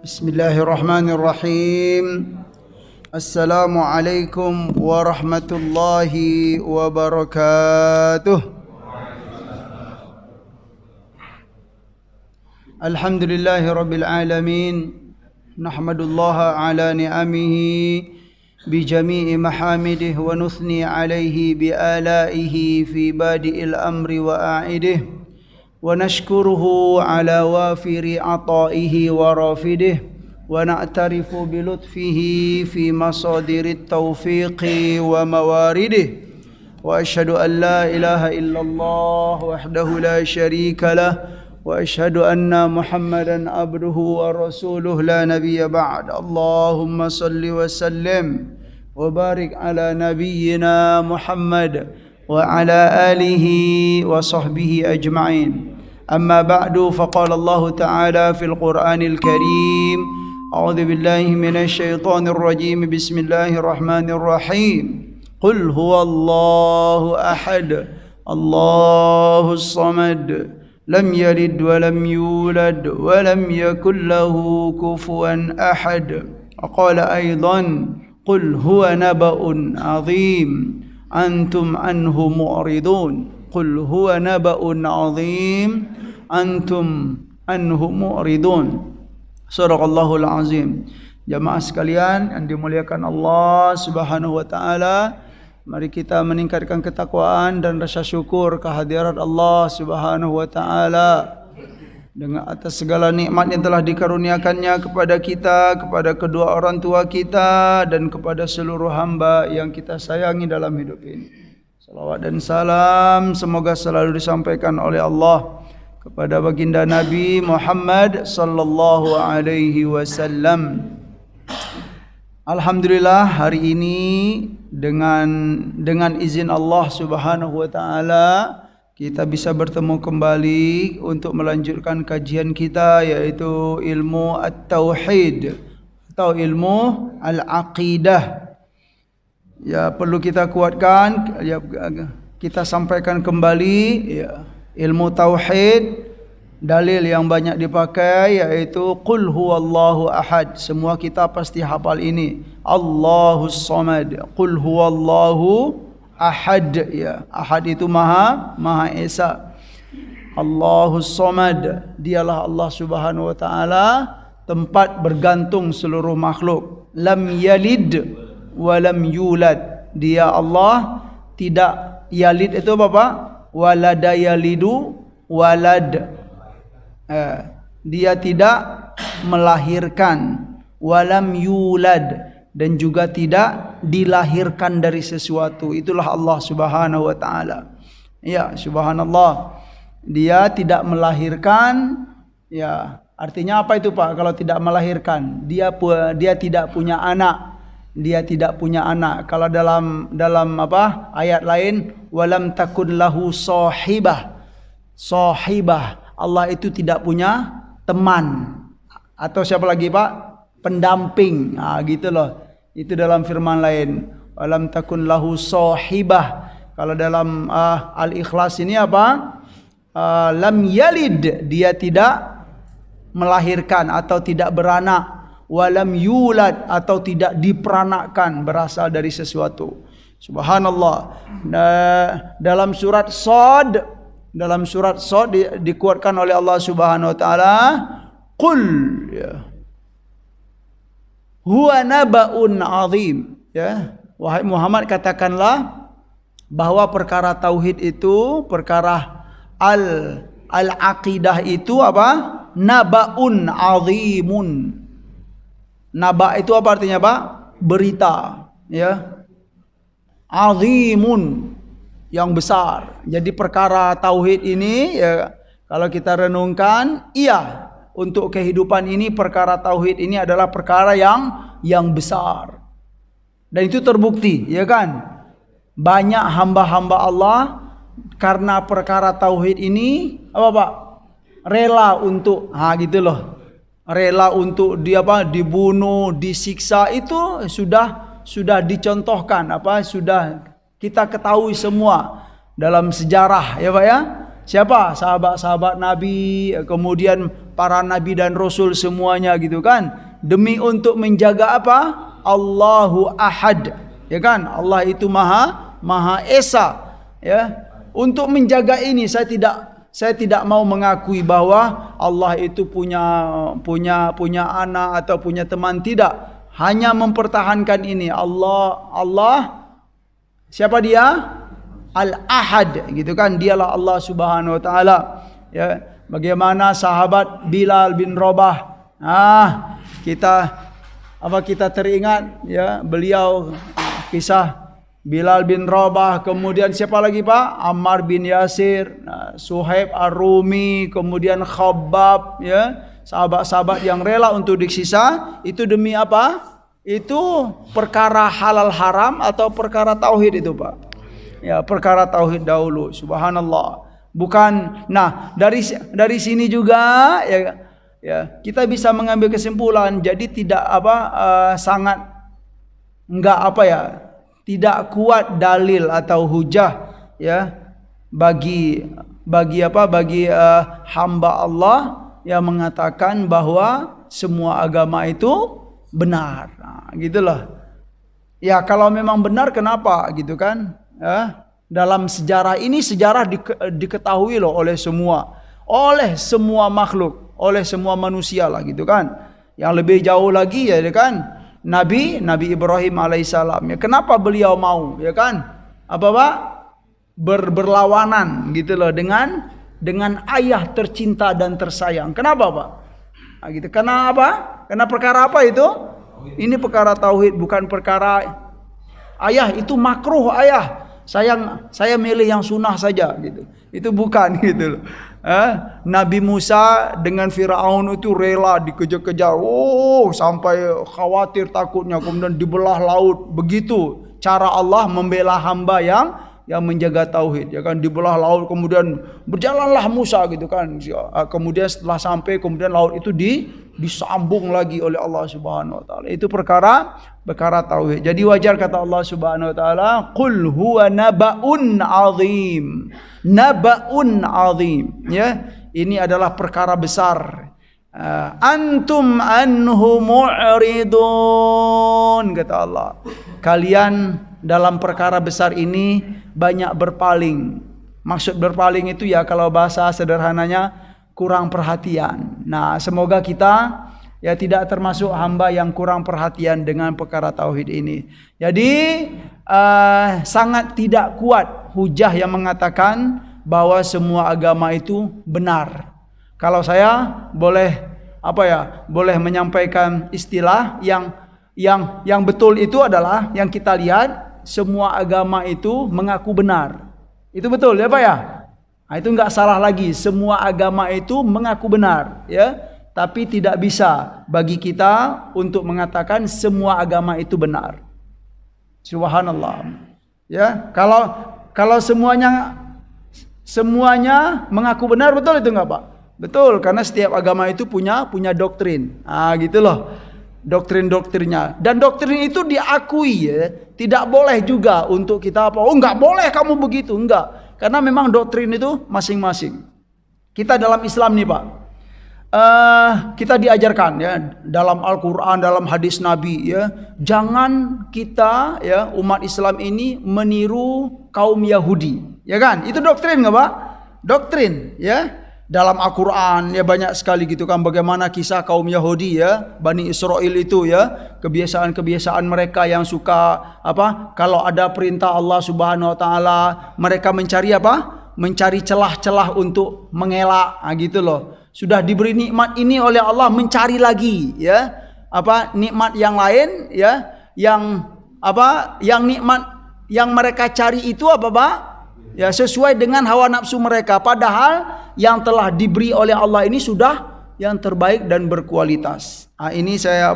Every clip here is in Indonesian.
Bismillahirrahmanirrahim. Assalamualaikum warahmatullahi wabarakatuh. Alhamdulillahi rabbil alamin. Nahmadullaha ala ni'amihi bijami'i mahamidihi wa nuthni alaihi bi'alaihi fi badi'il amri wa a'idihi. ونشكره على وافر عطائه ورافده ونعترف بلطفه في مصادر التوفيق وموارده وأشهد أن لا إله إلا الله وحده لا شريك له وأشهد أن محمدا عبده ورسوله لا نبي بعد اللهم صل وسلم وبارك على نبينا محمد وعلى آله وصحبه أجمعين أما بعد فقال الله تعالى في القرآن الكريم أعوذ بالله من الشيطان الرجيم بسم الله الرحمن الرحيم قل هو الله أحد الله الصمد لم يلد ولم يولد ولم يكن له كفوا أحد وقال أيضا قل هو نبأ عظيم أنتم عنه معرضون قل هو نبأ عظيم أنتم عنه معرضون Sadaqallahul azim. Jamaah sekalian yang dimuliakan Allah Subhanahu wa taala, mari kita meningkatkan ketakwaan dan rasa syukur kehadirat Allah Subhanahu wa taala dengan atas segala nikmat yang telah dikaruniakannya kepada kita, kepada kedua orang tua kita dan kepada seluruh hamba yang kita sayangi dalam hidup ini. Salawat dan salam semoga selalu disampaikan oleh Allah kepada baginda Nabi Muhammad sallallahu alaihi wasallam. Alhamdulillah hari ini dengan izin Allah Subhanahu wa taala kita bisa bertemu kembali untuk melanjutkan kajian kita, yaitu ilmu at-tauhid atau ilmu al-aqidah. Ya, perlu kita kuatkan, ya, kita sampaikan kembali, ya, ilmu tauhid. Dalil yang banyak dipakai yaitu qul huwallahu ahad. Semua kita pasti hafal ini. Allahus samad. Qul huwallahu ahad, ya. Ahad itu Maha Esa. Allahus samad, dialah Allah Subhanahu wa taala tempat bergantung seluruh makhluk. Lam yalid wa lam yulad. Dia Allah tidak yalid itu apa? Walada yalidu walad. Dia tidak melahirkan, walam yulad, dan juga tidak dilahirkan dari sesuatu. Itulah Allah Subhanahu wa taala. Ya, subhanallah. Dia tidak melahirkan, ya. Artinya apa itu, Pak? Kalau tidak melahirkan, dia tidak punya anak. Dia tidak punya anak. Kalau dalam apa? Ayat lain, walam takun lahu sahibah. Sahibah. Allah itu tidak punya teman. Atau siapa lagi, Pak? Pendamping. Gitu loh. Itu dalam firman lain, walam takun lahu sahibah. Kalau dalam Al-Ikhlas ini apa? Lam yalid, dia tidak melahirkan atau tidak beranak. Walam yulad, atau tidak diperanakkan, berasal dari sesuatu. Subhanallah. Dalam surat Shad dikuatkan oleh Allah Subhanahu wa taala, qul, ya, huwa naba'un azim, ya. Wahai Muhammad, katakanlah bahwa perkara tauhid itu, perkara al-aqidah itu apa? Naba'un azimun. Naba itu apa artinya, Pak? Berita, ya. Azimun, yang besar. Jadi perkara tauhid ini, ya, kalau kita renungkan, iya, untuk kehidupan ini perkara tauhid ini adalah perkara yang besar. Dan itu terbukti, ya kan? Banyak hamba-hamba Allah karena perkara tauhid ini apa, Pak? Rela untuk gitu loh. Rela untuk dibunuh, disiksa, itu sudah dicontohkan, sudah kita ketahui semua dalam sejarah, ya Pak, ya. Siapa? Sahabat-sahabat Nabi, kemudian para nabi dan rasul semuanya gitu kan. Demi untuk menjaga apa? Allahu Ahad. Ya kan? Allah itu Maha Esa. Ya. Untuk menjaga ini saya tidak mau mengakui bahwa Allah itu punya anak atau punya teman, tidak. Hanya mempertahankan ini. Allah siapa dia? Al-Ahad gitu kan. Dialah Allah Subhanahu wa taala. Ya, bagaimana sahabat Bilal bin Rabah. Kita teringat ya, beliau kisah Bilal bin Rabah, kemudian siapa lagi Pak? Ammar bin Yasir, Suhaib Ar-Rumi, kemudian Khabbab ya. Sahabat-sahabat yang rela untuk disiksa itu demi apa? Itu perkara halal haram atau perkara tauhid itu Pak. Ya, perkara tauhid dahulu. Subhanallah. Bukan. Nah, dari sini juga ya kita bisa mengambil kesimpulan. Jadi tidak sangat enggak tidak kuat dalil atau hujah ya bagi hamba Allah yang mengatakan bahwa semua agama itu benar. Nah, gitulah. Ya kalau memang benar kenapa gitu kan? Ya, dalam sejarah ini diketahui loh oleh semua makhluk, oleh semua manusia lah gitu kan. Yang lebih jauh lagi ya kan Nabi Ibrahim alaihissalam. Ya kenapa beliau mau ya kan? Apa Pak? Berlawanan gitu loh dengan ayah tercinta dan tersayang. Kenapa Pak? Nah, gitu. Karena apa? Karena perkara apa itu? Ini perkara tauhid, bukan perkara ayah itu makruh ayah. Saya milih yang sunnah saja gitu. Itu bukan gitu loh. Nabi Musa dengan Firaun itu rela dikejar-kejar. Sampai khawatir takutnya, kemudian dibelah laut. Begitu cara Allah membela hamba yang menjaga tauhid, ya kan, dibelah laut, kemudian berjalanlah Musa gitu kan. Kemudian setelah sampai, kemudian laut itu disambung lagi oleh Allah Subhanahu wa taala. Itu perkara tauhid. Jadi wajar kata Allah Subhanahu wa taala, "Qul huwa naba'un 'azim." Naba'un 'azim, ya. Ini adalah perkara besar. Antum anhu mu'ridun, kata Allah. Kalian dalam perkara besar ini banyak berpaling. Maksud berpaling itu ya kalau bahasa sederhananya kurang perhatian. Nah, semoga kita ya tidak termasuk hamba yang kurang perhatian dengan perkara tauhid ini. Jadi sangat tidak kuat hujah yang mengatakan bahwa semua agama itu benar. Kalau saya boleh menyampaikan istilah yang betul itu adalah yang kita lihat semua agama itu mengaku benar. Itu betul ya Pak ya? Nah, itu enggak salah lagi. Semua agama itu mengaku benar, ya. Tapi tidak bisa bagi kita untuk mengatakan semua agama itu benar. Subhanallah. Ya, kalau semuanya mengaku benar, betul itu enggak Pak? Betul, karena setiap agama itu punya doktrin. Gitu loh. Doktrin-doktrinnya. Dan doktrin itu diakui ya. Tidak boleh juga untuk kita enggak boleh kamu begitu, enggak. Karena memang doktrin itu masing-masing. Kita dalam Islam nih Pak, kita diajarkan ya dalam Al-Quran, dalam hadis Nabi ya, jangan kita ya umat Islam ini meniru kaum Yahudi, ya kan? Itu doktrin nggak Pak? Doktrin ya. Dalam Al-Quran ya banyak sekali gitu kan, bagaimana kisah kaum Yahudi ya, Bani Israel itu ya, kebiasaan-kebiasaan mereka yang suka kalau ada perintah Allah Subhanahu wa taala, mereka mencari mencari celah-celah untuk mengelak, gitu loh. Sudah diberi nikmat ini oleh Allah, mencari lagi ya nikmat yang lain ya, yang nikmat yang mereka cari itu Pak? Ya sesuai dengan hawa nafsu mereka, padahal yang telah diberi oleh Allah ini sudah yang terbaik dan berkualitas. Ini saya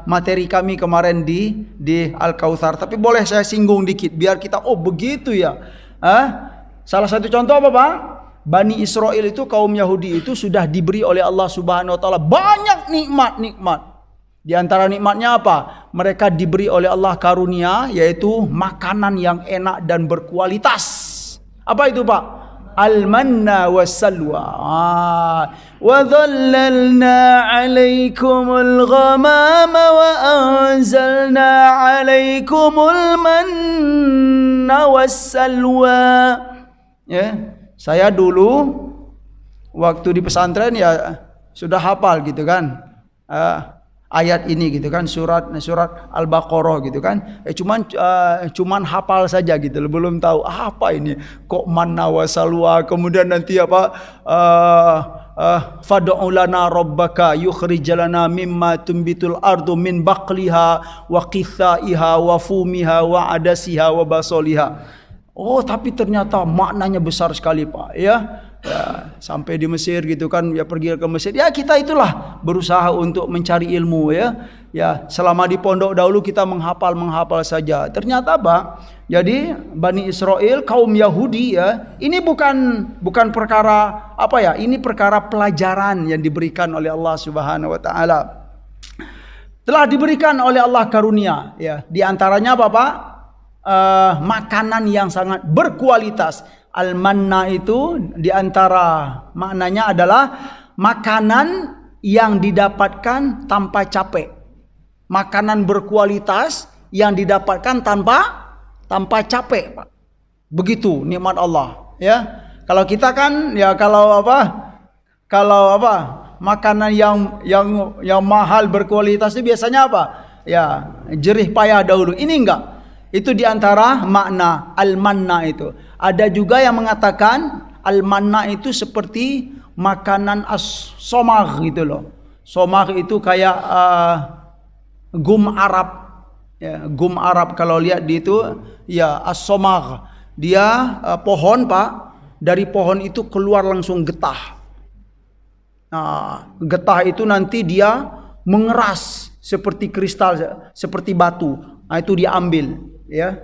materi kami kemarin di Al-Kautsar, tapi boleh saya singgung dikit biar kita begitu ya. Salah satu contoh apa Pak? Bani Israel itu, kaum Yahudi itu sudah diberi oleh Allah Subhanahu wa taala banyak nikmat-nikmat. Di antara nikmatnya apa? Mereka diberi oleh Allah karunia, yaitu makanan yang enak dan berkualitas. Apa itu Pak? al-manna was-salwa. Wa dhallalna 'alaikumul ghamama wa anzalna 'alaikumul manna was-salwa. Ya, saya dulu waktu di pesantren ya sudah hafal gitu kan. Ayat ini gitu kan, surat Al-Baqarah gitu kan, cuman hafal saja gitu, belum tahu apa ini kok manna wa salwa, kemudian nanti apa fad'u lana rabbaka yukhrij lana mimma tumbitul ardu min baqliha wa qithaiha wa fumiha wa adasiha wa basoliha. Oh, tapi ternyata maknanya besar sekali Pak ya. Ya, sampai di Mesir gitu kan, ya pergi ke Mesir. Ya kita itulah berusaha untuk mencari ilmu ya. Ya, selama di pondok dahulu kita menghafal saja. Ternyata Pak, jadi Bani Israel kaum Yahudi ya, ini bukan perkara apa ya, ini perkara pelajaran yang diberikan oleh Allah Subhanahu wa taala. Telah diberikan oleh Allah karunia ya. Di antaranya apa Pak? Makanan yang sangat berkualitas. Al-manna itu diantara maknanya adalah makanan yang didapatkan tanpa capek. Makanan berkualitas yang didapatkan tanpa capek, Pak. Begitu nikmat Allah, ya. Kalau kita kan ya kalau apa? Makanan yang mahal berkualitas itu biasanya apa? Ya, jerih payah dahulu. Ini enggak. Itu diantara makna al-manna itu. Ada juga yang mengatakan al-manna itu seperti makanan as-somar gitu loh. Somar itu kayak gum Arab. Ya, gum Arab kalau lihat di itu ya as-somar. Dia pohon Pak. Dari pohon itu keluar langsung getah. Nah, getah itu nanti dia mengeras seperti kristal, seperti batu. Nah, itu diambil, ya.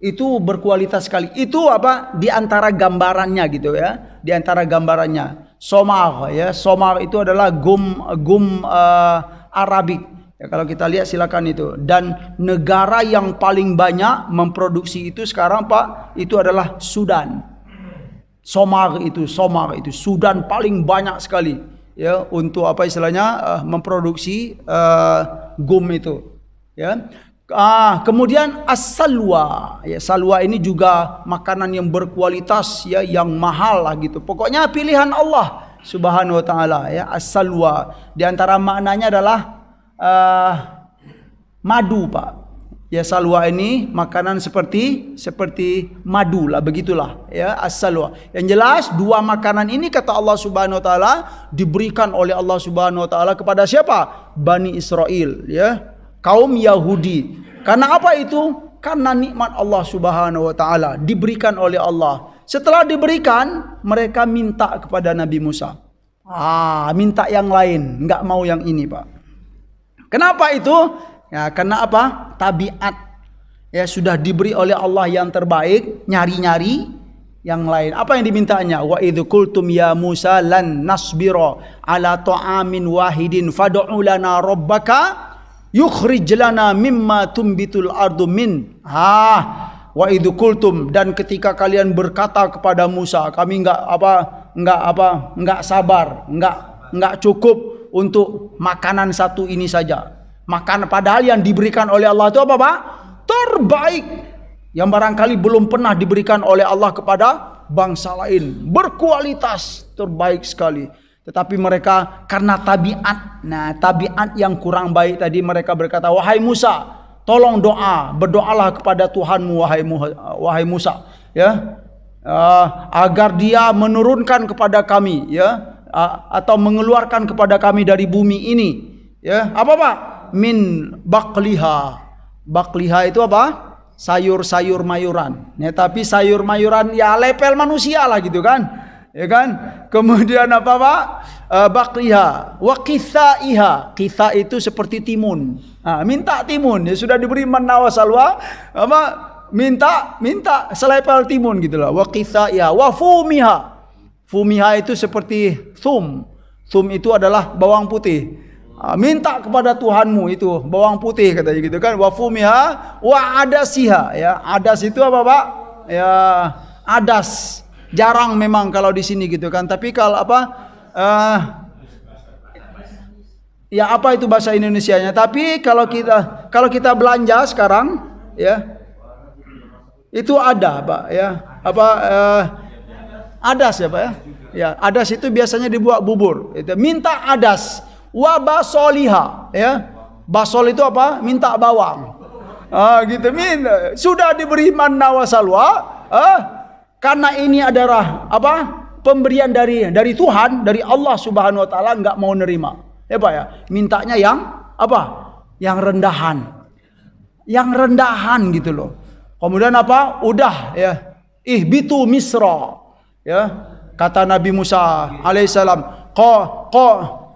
Itu berkualitas sekali. Itu apa? Di antara gambarannya gitu ya. Di antara gambarannya. Somar ya. Somar itu adalah gum Arabik. Ya, kalau kita lihat silakan itu. Dan negara yang paling banyak memproduksi itu sekarang Pak, itu adalah Sudan. Somar itu Sudan paling banyak sekali ya untuk apa istilahnya memproduksi gum itu ya. Kemudian as-salwa ya, salwa ini juga makanan yang berkualitas ya, yang mahal lah gitu. Pokoknya pilihan Allah Subhanahu wa taala ya, as-salwa. Di antara maknanya adalah madu Pak. Ya, salwa ini makanan seperti madu lah, begitulah ya, as-salwa. Yang jelas dua makanan ini kata Allah Subhanahu wa taala diberikan oleh Allah Subhanahu wa taala kepada siapa? Bani Israel ya, kaum Yahudi. Karena apa itu? Karena nikmat Allah Subhanahu wa taala diberikan oleh Allah. Setelah diberikan, mereka minta kepada Nabi Musa. Minta yang lain, enggak mau yang ini, Pak. Kenapa itu? Ya, karena apa? Tabiat ya, sudah diberi oleh Allah yang terbaik, nyari-nyari yang lain. Apa yang dimintanya? Wa idz qultum ya Musa lan nasbira ala ta'amin wahidin fad'u lana rabbaka yukhrij lana mimma tumbitul ardu min. Wa idz qultum, dan ketika kalian berkata kepada Musa, kami enggak sabar, enggak cukup untuk makanan satu ini saja. Makan padahal yang diberikan oleh Allah itu apa Pak? Terbaik. Yang barangkali belum pernah diberikan oleh Allah kepada bangsa lain. Berkualitas, terbaik sekali. Tetapi mereka karena tabiat. Nah, tabiat yang kurang baik tadi, mereka berkata, wahai Musa, tolong berdoalah kepada Tuhanmu wahai Musa, ya. Agar dia menurunkan kepada kami ya, atau mengeluarkan kepada kami dari bumi ini ya. Apa Pak? Min baqliha. Baqliha itu apa? Sayur-sayur mayuran. Ya, tapi sayur mayuran ya lepel manusia lah gitu kan. Ya kan? Kemudian apa Pak? Baqliha wa qithaiha. Qitha itu seperti timun. Minta timun. Ya sudah diberi manna wa salwa, apa? Minta selepel timun gitu lah. Wa qithaiha wa fumiha. Fumiha itu seperti thum. Thum itu adalah bawang putih. Minta kepada Tuhanmu itu bawang putih katanya gitu kan. Wa fumiha wa adasiha ya. Adas itu apa Pak? Ya, adas. Jarang memang kalau di sini gitu kan. Tapi kalau apa? Ya apa itu bahasa Indonesianya? Tapi kalau kita belanja sekarang, ya itu ada, Pak. Ya apa? Adas ya, Pak ya. Ya adas itu biasanya dibuat bubur. Itu minta adas. Wa basoliha, ya. Basol itu apa? Minta bawang. Gitu minta. Sudah diberi manna wa salwa, karena ini adalah apa? Pemberian dari Tuhan, dari Allah Subhanahu wa taala, enggak mau nerima. Ya Pak ya. Mintanya yang apa? Yang rendahan. Yang rendahan gitu loh. Kemudian apa? Udah ya. Ihbitu Misra. Ya. Kata Nabi Musa alaihissalam,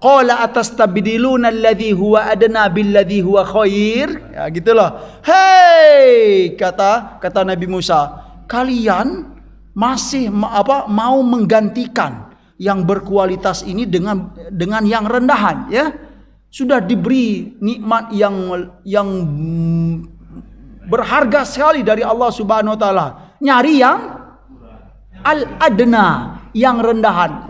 qala atastabdiluna alladhi huwa adna billadhi huwa khair. Ya gitulah. Hei, kata Nabi Musa, kalian masih mau menggantikan yang berkualitas ini dengan yang rendahan, ya? Sudah diberi nikmat yang berharga sekali dari Allah Subhanahu wa taala. Nyari yang al-adna, yang rendahan.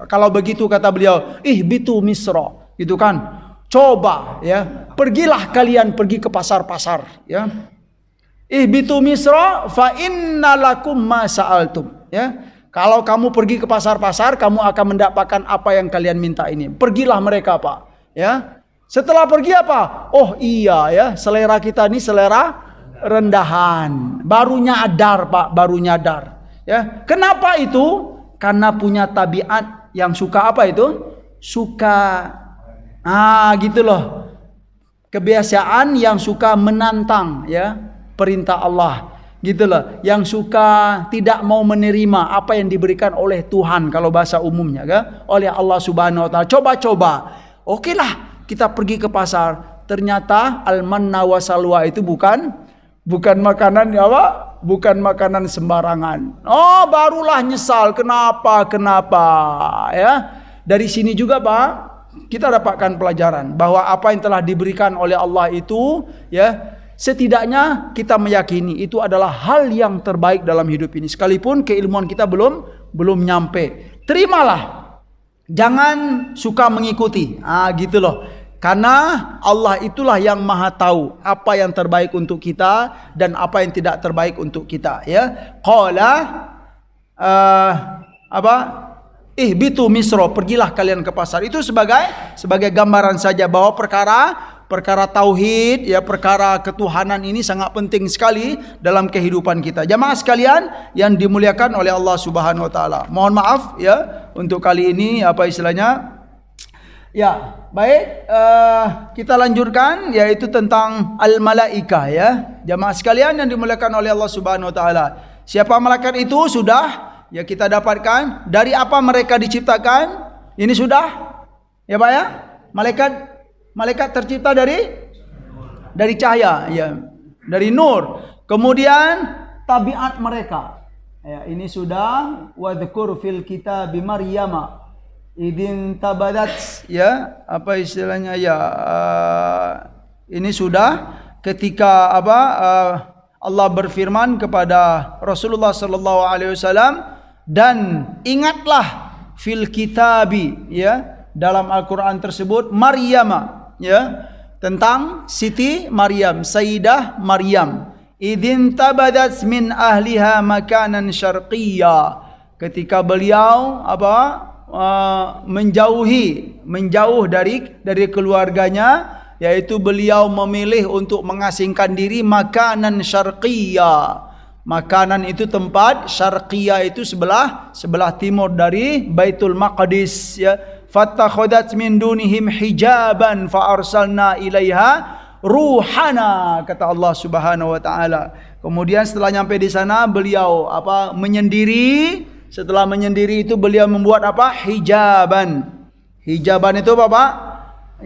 Kalau begitu kata beliau, ihbitu Misra, gitu kan. Coba ya, pergilah kalian pergi ke pasar-pasar, ya. Ihbitu Misra fa innalakum ma sa'altum, ya. Kalau kamu pergi ke pasar-pasar, kamu akan mendapatkan apa yang kalian minta ini. Pergilah mereka, Pak, ya. Setelah pergi apa? Oh iya ya, selera kita ini selera rendahan. Baru nyadar, Pak, baru nyadar. Ya, kenapa itu? Karena punya tabiat yang suka apa itu? Suka gitu loh. Kebiasaan yang suka menantang, ya, perintah Allah. Gitu loh. Yang suka tidak mau menerima apa yang diberikan oleh Tuhan, kalau bahasa umumnya, kan? Oleh Allah Subhanahu wa taala. Coba-coba. Oke lah, kita pergi ke pasar. Ternyata al-manna wa salwa itu bukan makanan apa? Bukan makanan sembarangan. Oh, barulah nyesal. Kenapa? Ya. Dari sini juga, Pak, kita dapatkan pelajaran bahwa apa yang telah diberikan oleh Allah itu, ya, setidaknya kita meyakini itu adalah hal yang terbaik dalam hidup ini. Sekalipun keilmuan kita belum nyampe. Terimalah. Jangan suka mengikuti. Gitu loh. Karena Allah itulah yang maha tahu apa yang terbaik untuk kita dan apa yang tidak terbaik untuk kita, ya. Qala ihbitu Misra, pergilah kalian ke pasar. Itu sebagai gambaran saja bahwa perkara tauhid, ya, perkara ketuhanan ini sangat penting sekali dalam kehidupan kita. Jamaah sekalian yang dimuliakan oleh Allah Subhanahu wa taala. Mohon maaf ya untuk kali ini apa istilahnya. Ya, baik, kita lanjutkan, yaitu tentang al-malaikah, ya. Jamaah sekalian yang dimuliakan oleh Allah Subhanahu wa taala. Siapa malaikat itu sudah ya kita dapatkan. Dari apa mereka diciptakan? Ini sudah, ya Pak ya. Malaikat tercipta dari cahaya, ya, dari nur. Kemudian tabiat mereka. Ya, ini sudah wadhkur fil kitab Maryam idin tabadat, ya, apa istilahnya, ya, ini sudah ketika Allah berfirman kepada Rasulullah sallallahu alaihi wasallam, dan ingatlah fil kitabi, ya, dalam Al-Qur'an tersebut Maryam, ya, tentang Siti Maryam, Sayyidah Maryam, idin tabadat min ahliha makanan syarqiyya, ketika beliau menjauh dari keluarganya, yaitu beliau memilih untuk mengasingkan diri makanan syarqiyya. Makanan itu tempat, syarqiyya itu sebelah timur dari Baitul Maqdis, ya. Fattakhadat min dunihim hijaban fa arsalna ilaiha ruhana, kata Allah Subhanahu wa taala. Kemudian setelah nyampe di sana beliau menyendiri. Setelah menyendiri itu beliau membuat hijaban. Hijaban itu apa, Pak?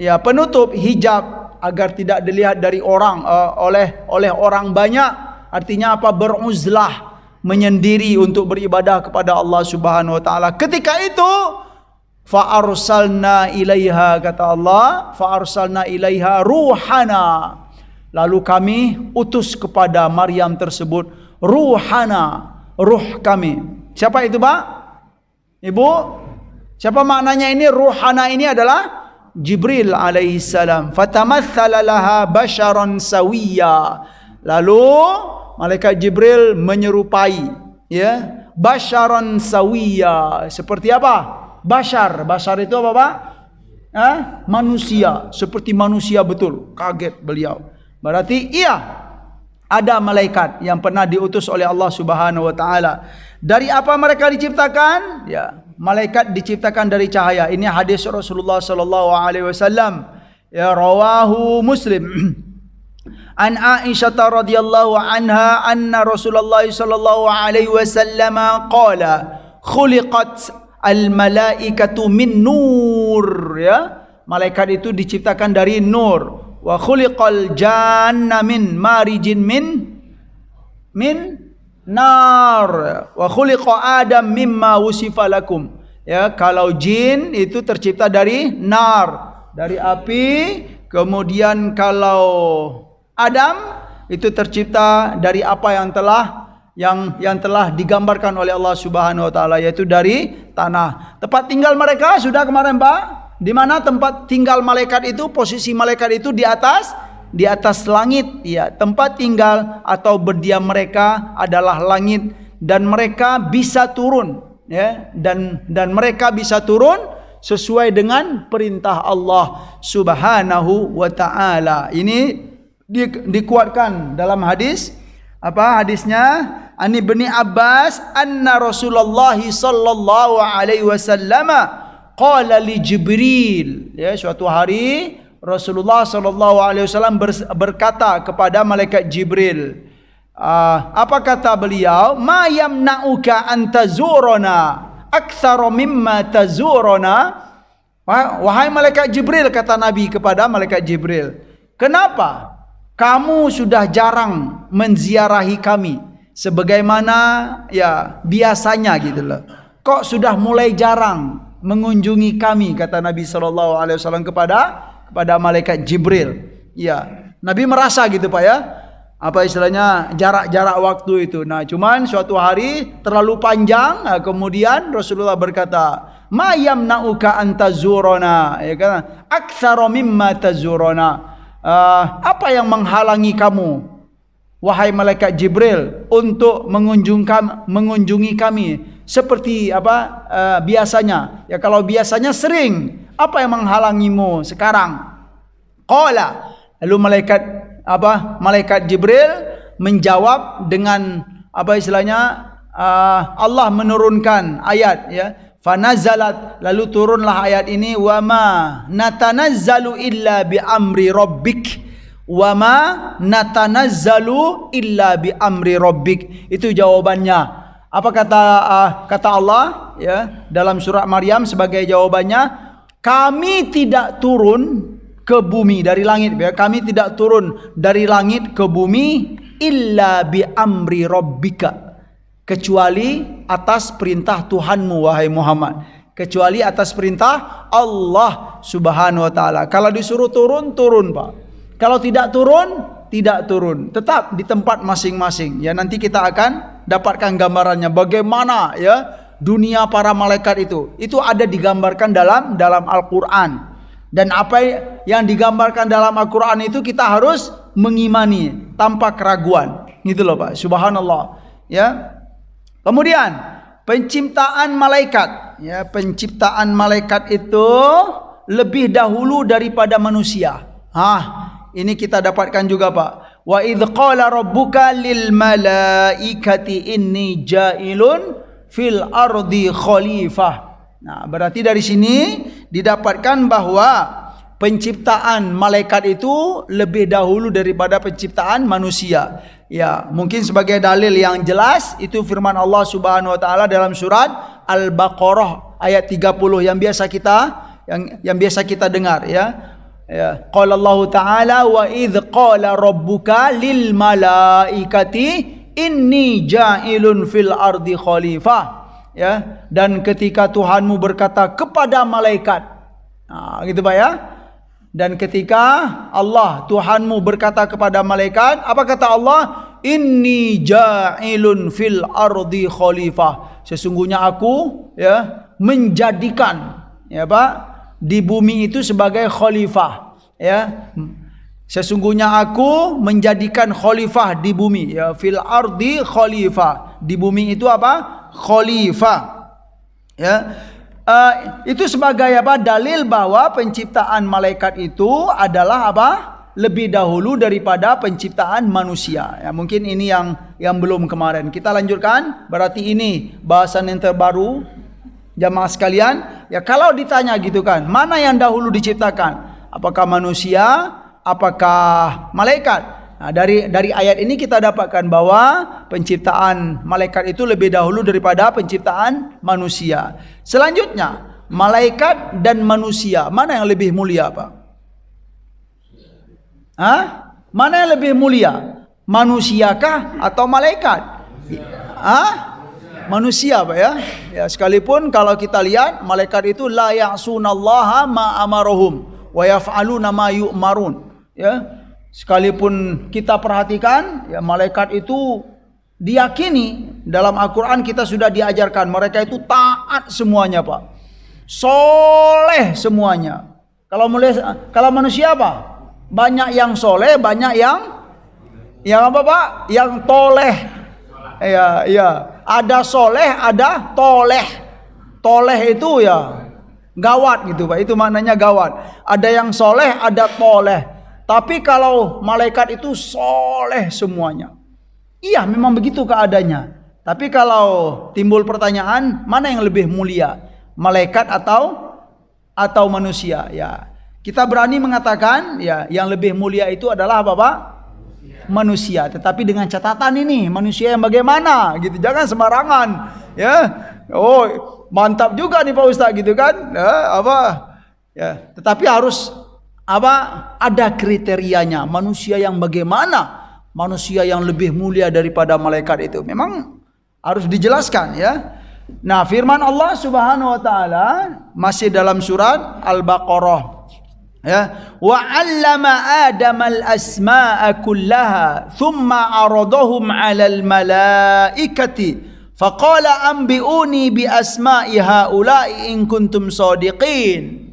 Ya, penutup, hijab, agar tidak dilihat dari orang, oleh orang banyak. Artinya apa? Beruzlah, menyendiri untuk beribadah kepada Allah Subhanahu wa taala. Ketika itu fa arsalna ilaiha, kata Allah, fa arsalna ilaiha ruhana. Lalu kami utus kepada Maryam tersebut ruhana, ruh kami. Siapa itu, Pak? Ibu? Siapa maknanya ini? Ruhana ini adalah Jibril alaihissalam. Fatamatsala laha basharan sawiyya. Lalu malaikat Jibril menyerupai, ya, basharan sawiyya. Seperti apa? Bashar. Bashar itu apa, Pak? Manusia, seperti manusia betul. Kaget beliau. Berarti iya, ada malaikat yang pernah diutus oleh Allah Subhanahu wa taala. Dari apa mereka diciptakan? Ya, malaikat diciptakan dari cahaya. Ini hadis Rasulullah sallallahu alaihi wasallam. Ya, rawahu Muslim. An Aisyah radhiyallahu anha anna Rasulullah sallallahu alaihi wasallam qala khuliqat al-malaikatu min nur, ya. Malaikat itu diciptakan dari nur. Wa khuliqal janna min marijin min nar. Wa khuliqa Adam mimma wusifa lakum. Ya, kalau jin itu tercipta dari nar, dari api. Kemudian kalau Adam itu tercipta dari apa yang telah digambarkan oleh Allah Subhanahu wa taala, yaitu dari tanah. Tempat tinggal mereka sudah kemarin, Pak. Di mana tempat tinggal malaikat itu? Posisi malaikat itu di atas langit. Ya, tempat tinggal atau berdiam mereka adalah langit, dan mereka bisa turun, ya, dan mereka bisa turun sesuai dengan perintah Allah Subhanahu wa taala. Ini dikuatkan dalam hadis. Apa hadisnya? Ani Ibni Abbas anna Rasulullah sallallahu alaihi wasallam qala li Jibril. Ya, suatu hari Rasulullah sallallahu alaihi wasallam berkata kepada malaikat Jibril. Apa kata beliau? Ma yamna'uka an tazurana aktsara mimma tazurana. Wahai malaikat Jibril, kata Nabi kepada malaikat Jibril, kenapa kamu sudah jarang menziarahi kami sebagaimana ya biasanya gitu loh? Kok sudah mulai jarang mengunjungi kami, kata Nabi sallallahu alaihi wasallam kepada malaikat Jibril. Ya, Nabi merasa gitu, Pak, ya. Apa istilahnya, jarak-jarak waktu itu. Nah, cuman suatu hari terlalu panjang, kemudian Rasulullah berkata, "Ma yamna'uka an tazurana?" Ya kan? "Aktsara mimma tazurana." Apa yang menghalangi kamu, wahai malaikat Jibril, untuk mengunjungi kami seperti apa biasanya? Ya, kalau biasanya sering, apa yang menghalangimu sekarang? Qala, lalu malaikat Jibril menjawab dengan apa istilahnya, Allah menurunkan ayat, ya. Fanazalat, lalu turunlah ayat ini, wa ma natanazzalu illa bi amri rabbik. Wa ma natanazzalu illa bi amri rabbik. Itu jawabannya. Apa kata Allah, ya, dalam surah Maryam sebagai jawabannya? Kami tidak turun ke bumi dari langit, ya. Kami tidak turun dari langit ke bumi illa bi amri rabbika, kecuali atas perintah Tuhanmu, wahai Muhammad. Kecuali atas perintah Allah Subhanahu wa taala. Kalau disuruh turun, turun, Pak. Kalau tidak turun, tidak turun. Tetap di tempat masing-masing. Ya, nanti kita akan dapatkan gambarannya bagaimana, ya, dunia para malaikat itu. Itu ada digambarkan dalam Al-Qur'an. Dan apa yang digambarkan dalam Al-Qur'an itu kita harus mengimani tanpa keraguan. Gitu loh, Pak. Subhanallah. Ya. Kemudian penciptaan malaikat, ya, penciptaan malaikat itu lebih dahulu daripada manusia. Ini kita dapatkan juga, Pak. Wa idz qala rabbuka lil malaikati inni ja'ilun fil ardi khalifah. Nah, berarti dari sini didapatkan bahwa penciptaan malaikat itu lebih dahulu daripada penciptaan manusia. Ya, mungkin sebagai dalil yang jelas itu firman Allah Subhanahu wa taala dalam surat Al-Baqarah ayat 30 yang biasa kita dengar, ya. Ya, qala Allah taala wa idz qala rabbuka lil malaikati inni ja'ilun fil ardi khalifah. Ya, dan ketika Tuhanmu berkata kepada malaikat. Gitu, Pak, ya. Dan ketika Allah Tuhanmu berkata kepada malaikat, apa kata Allah? Inni ja'ilun fil ardi khalifah. Sesungguhnya aku ya menjadikan ya Pak di bumi itu sebagai khalifah ya. Sesungguhnya aku menjadikan khalifah di bumi ya, fil ardi khalifah. Di bumi itu apa? Khalifah. Ya. Itu sebagai apa? Dalil bahwa penciptaan malaikat itu adalah apa? Lebih dahulu daripada penciptaan manusia. Ya, mungkin ini yang belum kemarin. Kita lanjutkan. Berarti ini bahasan yang terbaru jamaah sekalian. Ya, kalau ditanya gitu kan, mana yang dahulu diciptakan? Apakah manusia? Apakah malaikat? Nah, dari ayat ini kita dapatkan bahwa penciptaan malaikat itu lebih dahulu daripada penciptaan manusia. Selanjutnya, malaikat dan manusia, mana yang lebih mulia, Pak? Hah? Mana yang lebih mulia? Manusiakah atau malaikat? Hah? Manusia, Pak ya. Ya, sekalipun kalau kita lihat malaikat itu la ya'sunallaha ma amarohum wa yaf'aluna ma yu'marun. Ya, sekalipun kita perhatikan, ya malaikat itu diyakini dalam Al-Quran kita sudah diajarkan mereka itu taat semuanya Pak, soleh semuanya. Kalau manusia apa? Banyak yang soleh, banyak yang apa Pak? Yang toleh. Ya, ada soleh, ada toleh. Toleh itu ya gawat gitu Pak, itu maknanya gawat. Ada yang soleh, ada toleh. Tapi kalau malaikat itu soleh semuanya. Iya memang begitu keadaannya. Tapi kalau timbul pertanyaan, mana yang lebih mulia? Malaikat atau manusia? Ya, kita berani mengatakan ya yang lebih mulia itu adalah apa Pak? Manusia. Tetapi dengan catatan ini, manusia yang bagaimana? Gitu. Jangan sembarangan. Ya. Oh, mantap juga nih Pak Ustaz gitu kan? Ya, apa? Ya, tetapi harus ada kriterianya. Manusia yang bagaimana? Manusia yang lebih mulia daripada malaikat itu memang harus dijelaskan ya. Nah, firman Allah Subhanahu wa taala masih dalam surat Al-Baqarah ya, wa 'allama Adamal asma'a kullaha thumma 'aradahum 'alal malaikati faqala anbi'uni bi asma'i haula'i in kuntum shadiqin.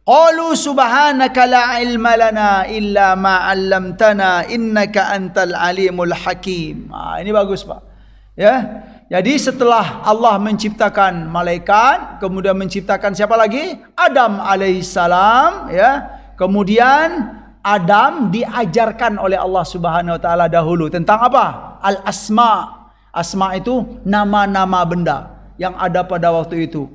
Qalu subhanaka la ilma lana illa ma 'allamtana innaka antal alimul hakim. Ini bagus Pak. Ya. Jadi setelah Allah menciptakan malaikat, kemudian menciptakan siapa lagi? Adam alaihissalam ya. Kemudian Adam diajarkan oleh Allah Subhanahu wa taala dahulu tentang apa? Al-asma. Asma itu nama-nama benda yang ada pada waktu itu.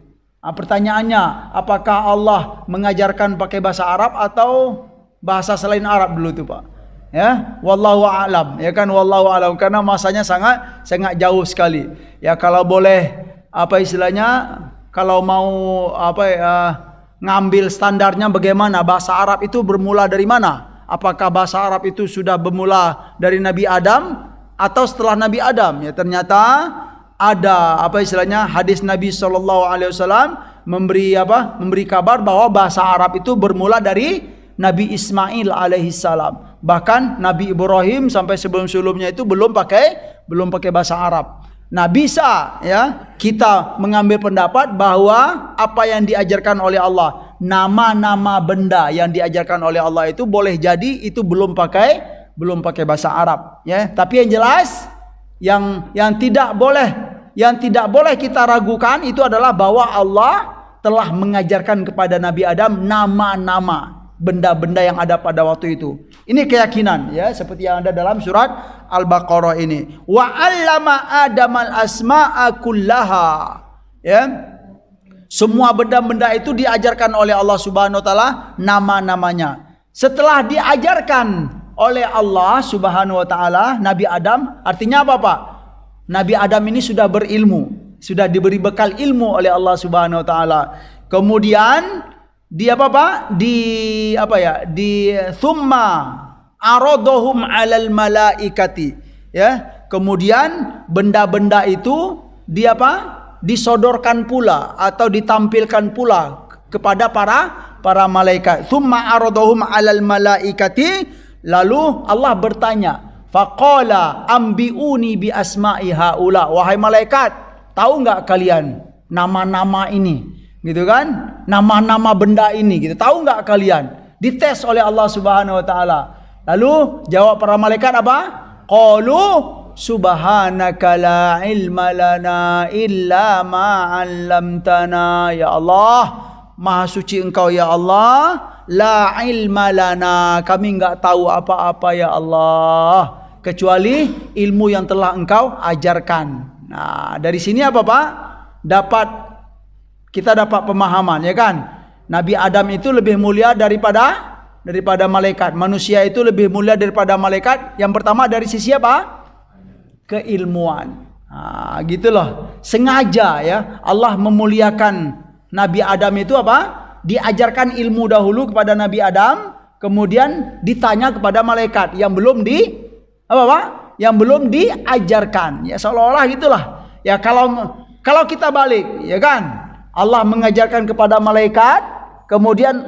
Pertanyaannya, apakah Allah mengajarkan pakai bahasa Arab atau bahasa selain Arab dulu itu Pak? Ya, wallahu a'lam. Ya kan, wallahu a'lam karena masanya sangat jauh sekali. Ya kalau boleh kalau mau ngambil standarnya bagaimana? Bahasa Arab itu bermula dari mana? Apakah bahasa Arab itu sudah bermula dari Nabi Adam atau setelah Nabi Adam? Ya ternyata ada hadis Nabi SAW memberi kabar bahwa bahasa Arab itu bermula dari Nabi Ismail alaihissalam. Bahkan Nabi Ibrahim sampai sebelum-sebelumnya itu belum pakai bahasa Arab. Nah, bisa ya kita mengambil pendapat bahwa apa yang diajarkan oleh Allah, nama-nama benda yang diajarkan oleh Allah itu boleh jadi itu belum pakai bahasa Arab ya. Tapi yang jelas yang tidak boleh kita ragukan itu adalah bahwa Allah telah mengajarkan kepada Nabi Adam nama-nama benda-benda yang ada pada waktu itu. Ini keyakinan ya, seperti yang ada dalam surat Al-Baqarah ini. Wa 'allama Adamal asma'a kullaha. Ya. Semua benda-benda itu diajarkan oleh Allah Subhanahu wa taala nama-namanya. Setelah diajarkan oleh Allah Subhanahu wa taala Nabi Adam, artinya apa Pak? Nabi Adam ini sudah berilmu, sudah diberi bekal ilmu oleh Allah Subhanahu wa taala. Kemudian dia thumma aradahum 'alal malaikati ya. Kemudian benda-benda itu disodorkan pula atau ditampilkan pula kepada para malaikat. Thumma aradahum 'alal malaikati, lalu Allah bertanya, faqala ambiuni bi asma'i haula, wahai malaikat tahu nggak kalian nama-nama ini, gitu kan? Nama-nama benda ini, gitu. Tahu nggak kalian? Dites oleh Allah Subhanahu Wa Taala. Lalu jawab para malaikat apa? Qalu subhanaka la ilma lana illa ma 'allamtana. Ya Allah, Maha suci Engkau ya Allah. La ilma lana, kami enggak tahu apa-apa ya Allah, kecuali ilmu yang telah Engkau ajarkan. Nah, dari sini apa Pak? Kita dapat pemahaman, ya kan? Nabi Adam itu lebih mulia daripada malaikat. Manusia itu lebih mulia daripada malaikat. Yang pertama dari sisi apa? Keilmuan. Nah, gitu loh. Sengaja ya Allah memuliakan Nabi Adam itu apa? Diajarkan ilmu dahulu kepada Nabi Adam, kemudian ditanya kepada malaikat yang belum yang belum diajarkan. Ya seolah-olah gitulah. Ya kalau kita balik, ya kan? Allah mengajarkan kepada malaikat, kemudian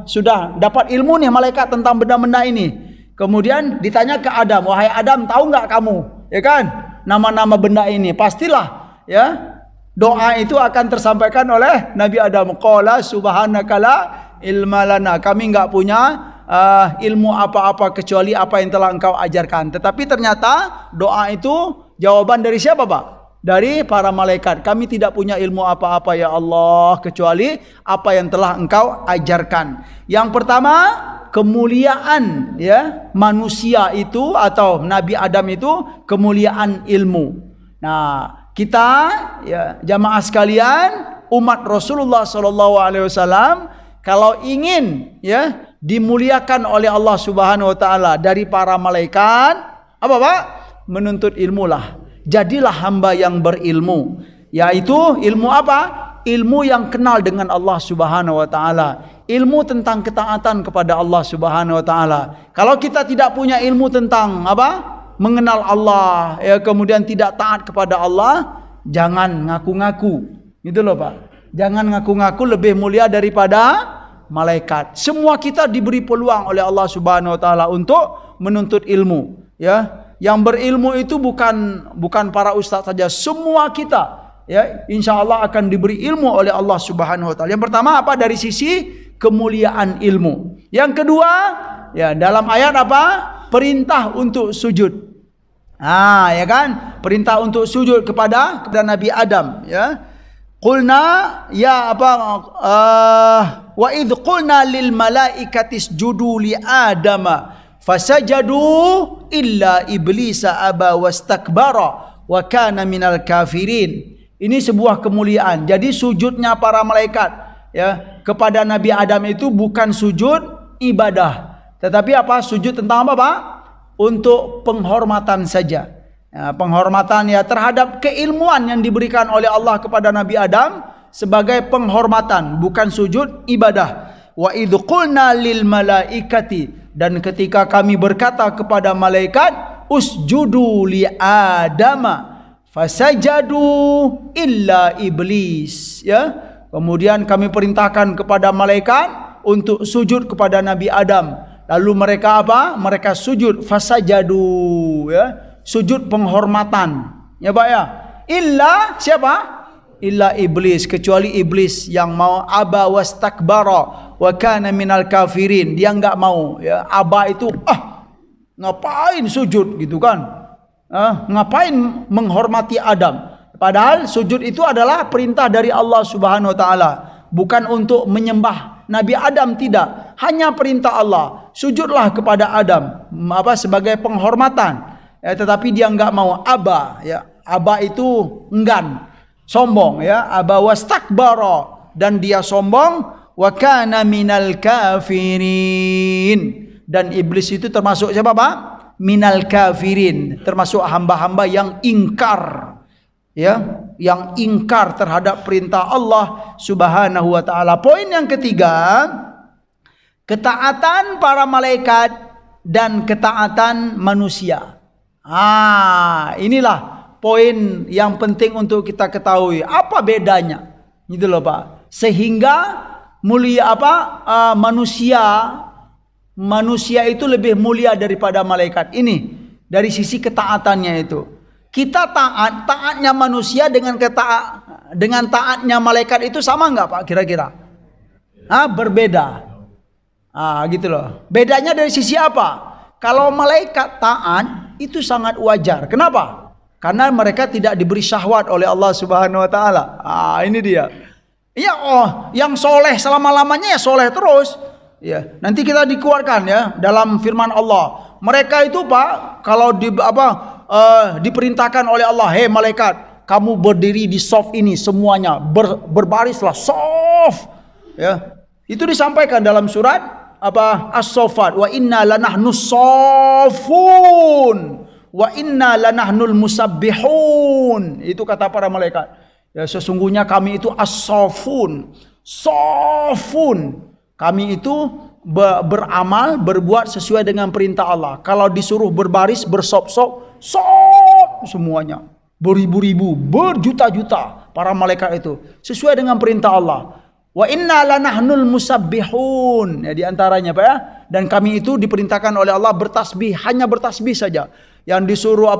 sudah dapat ilmu nih malaikat tentang benda-benda ini. Kemudian ditanya ke Adam, wahai Adam, tahu nggak kamu, ya kan, nama-nama benda ini? Pastilah, ya. Doa itu akan tersampaikan oleh Nabi Adam. Qala subhanaka la ilma lana. Kami enggak punya ilmu apa-apa kecuali apa yang telah Engkau ajarkan. Tetapi ternyata doa itu jawaban dari siapa, Pak? Dari para malaikat. Kami tidak punya ilmu apa-apa ya Allah kecuali apa yang telah Engkau ajarkan. Yang pertama, kemuliaan ya manusia itu atau Nabi Adam itu kemuliaan ilmu. Nah, kita ya jamaah sekalian, umat Rasulullah SAW, kalau ingin ya dimuliakan oleh Allah Subhanahu Wa Taala dari para malaikat, apa Pak? Menuntut ilmu lah. Jadilah hamba yang berilmu. Yaitu ilmu apa? Ilmu yang kenal dengan Allah Subhanahu Wa Taala. Ilmu tentang ketaatan kepada Allah Subhanahu Wa Taala. Kalau kita tidak punya ilmu tentang apa? Mengenal Allah, ya kemudian tidak taat kepada Allah, jangan ngaku-ngaku, gitu loh Pak. Jangan ngaku-ngaku lebih mulia daripada malaikat. Semua kita diberi peluang oleh Allah Subhanahu Wa Taala untuk menuntut ilmu. Ya, yang berilmu itu bukan para ustaz saja, semua kita. Ya, insya Allah akan diberi ilmu oleh Allah Subhanahu Wa Taala. Yang pertama apa? Dari sisi kemuliaan ilmu. Yang kedua, ya dalam ayat apa? Perintah untuk sujud. Ya kan? Perintah untuk sujud kepada Nabi Adam, ya. Qulna ya apa wa idh qulna lil malaikati isjudu li adama fasajadu illa iblisa aba wastakbara wa kana minal kafirin. Ini sebuah kemuliaan. Jadi sujudnya para malaikat ya kepada Nabi Adam itu bukan sujud ibadah, tetapi apa? Sujud tentang apa, Pak? Untuk penghormatan saja. Ya, penghormatan ya terhadap keilmuan yang diberikan oleh Allah kepada Nabi Adam sebagai penghormatan, bukan sujud ibadah. Wa idh qulna lil malaikati, dan ketika kami berkata kepada malaikat, usjudu li adama fasajadu illa iblis, ya. Kemudian kami perintahkan kepada malaikat untuk sujud kepada Nabi Adam. Lalu mereka apa? Mereka sujud fasajadu, ya, sujud penghormatan. Ya Pak ya. Illa siapa? Illa iblis, kecuali iblis yang mau aba wastakbara wa kana minal kafirin. Dia enggak mau, ya. Aba itu ngapain sujud gitu kan? Ngapain menghormati Adam? Padahal sujud itu adalah perintah dari Allah Subhanahu Wa Taala, bukan untuk menyembah Nabi Adam, tidak. Hanya perintah Allah. Sujudlah kepada Adam sebagai penghormatan. Ya, tetapi dia enggak mau. Aba, ya. Aba itu enggan, sombong, ya. Aba wastakbara, dan dia sombong. Wa kana minal kafirin, dan iblis itu termasuk siapa, Pak? Minal kafirin, termasuk hamba-hamba yang ingkar, ya, yang ingkar terhadap perintah Allah Subhanahu Wa Taala. Poin yang ketiga, ketaatan para malaikat dan ketaatan manusia. Inilah poin yang penting untuk kita ketahui. Apa bedanya? Gitu loh Pak. Sehingga mulia manusia itu lebih mulia daripada malaikat. Ini dari sisi ketaatannya itu. Kita taatnya manusia dengan taatnya malaikat itu sama nggak Pak kira-kira? Berbeda. Gitu loh. Bedanya dari sisi apa? Kalau malaikat taat itu sangat wajar. Kenapa? Karena mereka tidak diberi syahwat oleh Allah Subhanahu wa taala. Ini dia. Ya, yang soleh selama-lamanya ya soleh terus. Ya, nanti kita dikuatkan ya dalam firman Allah. Mereka itu Pak, kalau diperintahkan oleh Allah, "Hei malaikat, kamu berdiri di soft ini semuanya, berbarislah soft." Ya. Itu disampaikan dalam surat As-Saffat, "Wa inna lanahnu shaffun wa inna lanahnul musabbihun." Itu kata para malaikat. Ya, sesungguhnya kami itu as-saffun, safun. Kami itu beramal, berbuat sesuai dengan perintah Allah. Kalau disuruh berbaris, bersop-sop, sop semuanya. Beribu-ribu, berjuta-juta para malaikat itu sesuai dengan perintah Allah. Wa inna lanahnul musabbihun. Ya, di antaranya Pak ya. Dan kami itu diperintahkan oleh Allah bertasbih, hanya bertasbih saja. Yang disuruh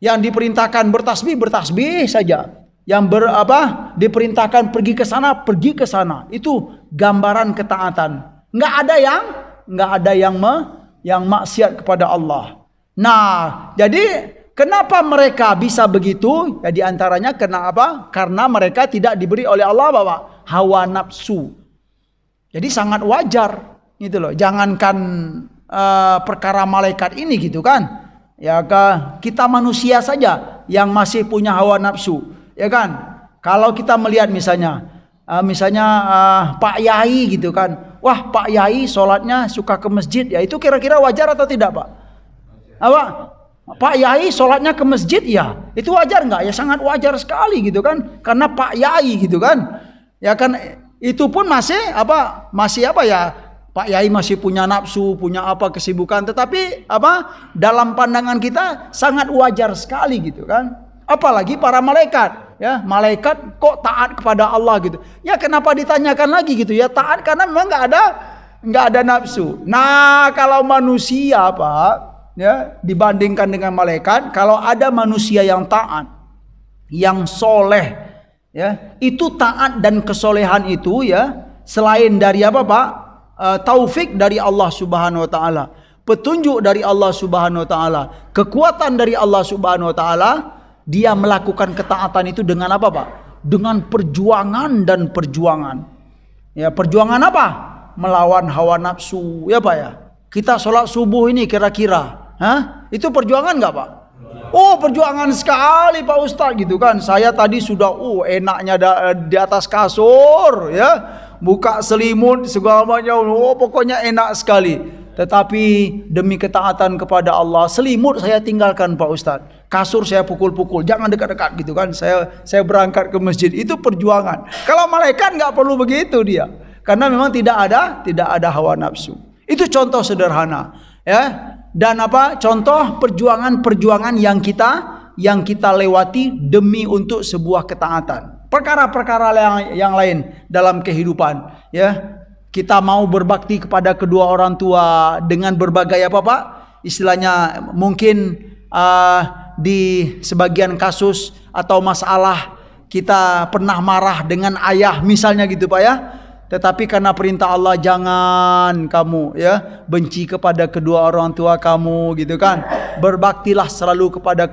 Yang diperintahkan bertasbih saja. Yang diperintahkan pergi ke sana. Itu gambaran ketaatan. Nggak ada yang maksiat kepada Allah. Nah, jadi kenapa mereka bisa begitu? Ya, di antaranya kenapa? Karena mereka tidak diberi oleh Allah Bapak hawa nafsu. Jadi sangat wajar gitu loh. Jangankan perkara malaikat ini gitu kan. Ya, kita manusia saja yang masih punya hawa nafsu. Ya kan? Kalau kita melihat misalnya Pak Yai gitu kan. Wah, Pak Yai sholatnya suka ke masjid. Ya, itu kira-kira wajar atau tidak Pak? Pak Yai sholatnya ke masjid ya. Itu wajar nggak? Ya sangat wajar sekali gitu kan. Karena Pak Yai gitu kan. Ya kan, itu pun masih ya. Pak Yai masih punya nafsu, punya kesibukan. Tetapi dalam pandangan kita sangat wajar sekali gitu kan. Apalagi para malaikat. Ya, malaikat kok taat kepada Allah gitu. Ya, kenapa ditanyakan lagi gitu ya? Taat karena memang nggak ada nafsu. Nah, kalau manusia Pak, ya, dibandingkan dengan malaikat, kalau ada manusia yang taat, yang soleh, ya, itu taat dan kesolehan itu ya, selain dari Pak? Taufik dari Allah Subhanahu wa taala, petunjuk dari Allah Subhanahu wa taala, kekuatan dari Allah Subhanahu wa taala. Dia melakukan ketaatan itu dengan apa Pak? Dengan perjuangan dan perjuangan. Ya, perjuangan apa? Melawan hawa nafsu, ya Pak ya. Kita sholat subuh ini kira-kira, itu perjuangan nggak Pak? Oh, perjuangan sekali Pak Ustadz gitu kan. Saya tadi sudah enaknya di atas kasur ya, buka selimut segala macam. Pokoknya enak sekali. Tetapi demi ketaatan kepada Allah, selimut saya tinggalkan Pak Ustadz. Kasur saya pukul-pukul, jangan dekat-dekat gitu kan. Saya berangkat ke masjid, itu perjuangan. Kalau malaikat nggak perlu begitu dia, karena memang tidak ada hawa nafsu. Itu contoh sederhana, ya. Dan contoh perjuangan yang kita lewati demi untuk sebuah ketaatan. Perkara-perkara yang lain dalam kehidupan, ya. Kita mau berbakti kepada kedua orang tua dengan berbagai Pak? Istilahnya mungkin di sebagian kasus atau masalah kita pernah marah dengan ayah misalnya gitu Pak ya. Tetapi karena perintah Allah, jangan kamu ya benci kepada kedua orang tua kamu gitu kan. Berbaktilah selalu kepada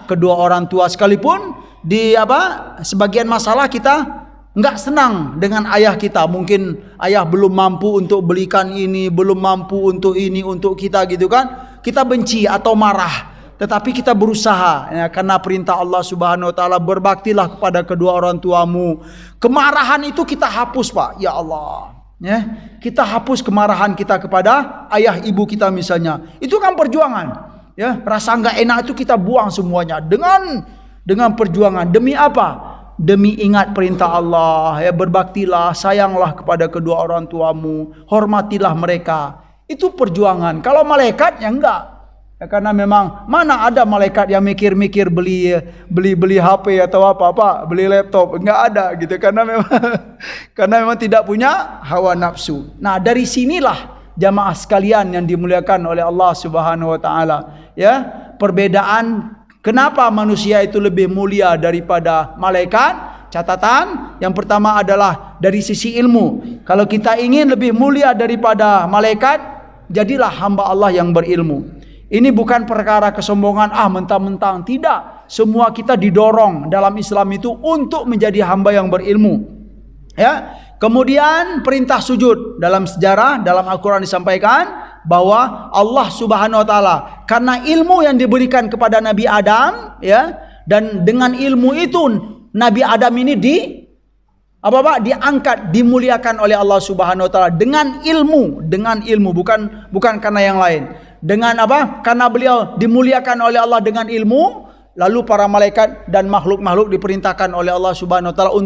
kedua orang tua, sekalipun di sebagian masalah kita nggak senang dengan ayah kita. Mungkin ayah belum mampu untuk belikan ini, belum mampu untuk ini untuk kita gitu kan. Kita benci atau marah. Tetapi kita berusaha ya, karena perintah Allah Subhanahu wa taala, berbaktilah kepada kedua orang tuamu. Kemarahan itu kita hapus Pak. Ya Allah, ya. Kita hapus kemarahan kita kepada ayah ibu kita misalnya. Itu kan perjuangan. Ya, rasa nggak enak itu kita buang semuanya dengan perjuangan. Demi apa? Demi ingat perintah Allah, ya, berbaktilah, sayanglah kepada kedua orang tuamu, hormatilah mereka. Itu perjuangan. Kalau malaikat ya enggak. Ya, karena memang mana ada malaikat yang mikir-mikir beli HP atau apa, beli laptop, enggak ada gitu, karena memang tidak punya hawa nafsu. Nah, dari sinilah jamaah sekalian yang dimuliakan oleh Allah Subhanahu wa taala. Ya, perbedaan kenapa manusia itu lebih mulia daripada malaikat? Catatan yang pertama adalah dari sisi ilmu. Kalau kita ingin lebih mulia daripada malaikat, jadilah hamba Allah yang berilmu. Ini bukan perkara kesombongan, mentang-mentang. Tidak. Semua kita didorong dalam Islam itu untuk menjadi hamba yang berilmu. Ya. Kemudian perintah sujud. Dalam sejarah, dalam Al-Quran disampaikan bahwa Allah Subhanahu wa taala, karena ilmu yang diberikan kepada Nabi Adam, ya, dan dengan ilmu itu Nabi Adam ini diangkat, dimuliakan oleh Allah Subhanahu wa taala dengan ilmu, bukan karena yang lain. Dengan apa? Karena beliau dimuliakan oleh Allah dengan ilmu, lalu para malaikat dan makhluk-makhluk diperintahkan oleh Allah Subhanahu wa taala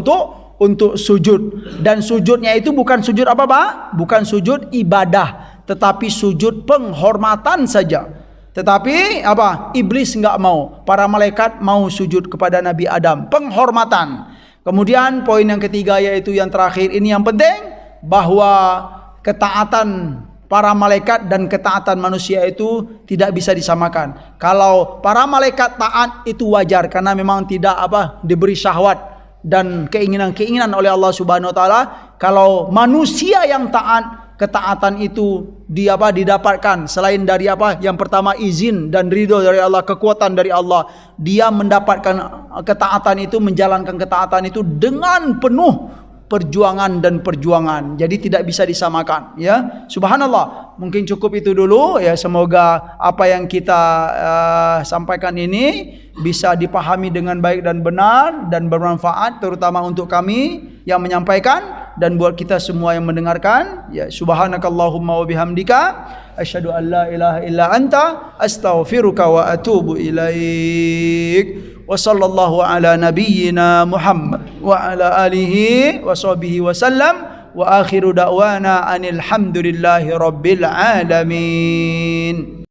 untuk sujud. Dan sujudnya itu bukan sujud apa, Pak? Bukan sujud ibadah, tetapi sujud penghormatan saja. Tetapi apa? Iblis enggak mau. Para malaikat mau sujud kepada Nabi Adam. Penghormatan. Kemudian poin yang ketiga, yaitu yang terakhir, ini yang penting, bahwa ketaatan para malaikat dan ketaatan manusia itu tidak bisa disamakan. Kalau para malaikat taat itu wajar, karena memang tidak diberi syahwat dan keinginan-keinginan oleh Allah Subhanahu wa taala. Kalau manusia yang taat, ketaatan itu didapatkan selain dari yang pertama izin dan ridho dari Allah, kekuatan dari Allah. Dia mendapatkan ketaatan itu, menjalankan ketaatan itu dengan penuh perjuangan dan perjuangan. Jadi tidak bisa disamakan, ya. Subhanallah. Mungkin cukup itu dulu, ya. Semoga apa yang kita sampaikan ini bisa dipahami dengan baik dan benar dan bermanfaat, terutama untuk kami yang menyampaikan dan buat kita semua yang mendengarkan. Ya, subhanakallahumma wa bihamdika asyhadu an la ilaha illa anta astaghfiruka wa atubu ilaik. Wa sallallahu ala nabiyyina Muhammad wa ala alihi wa sahbihi wa sallam, wa akhiru da'wana anil hamdulillahi rabbil alamin.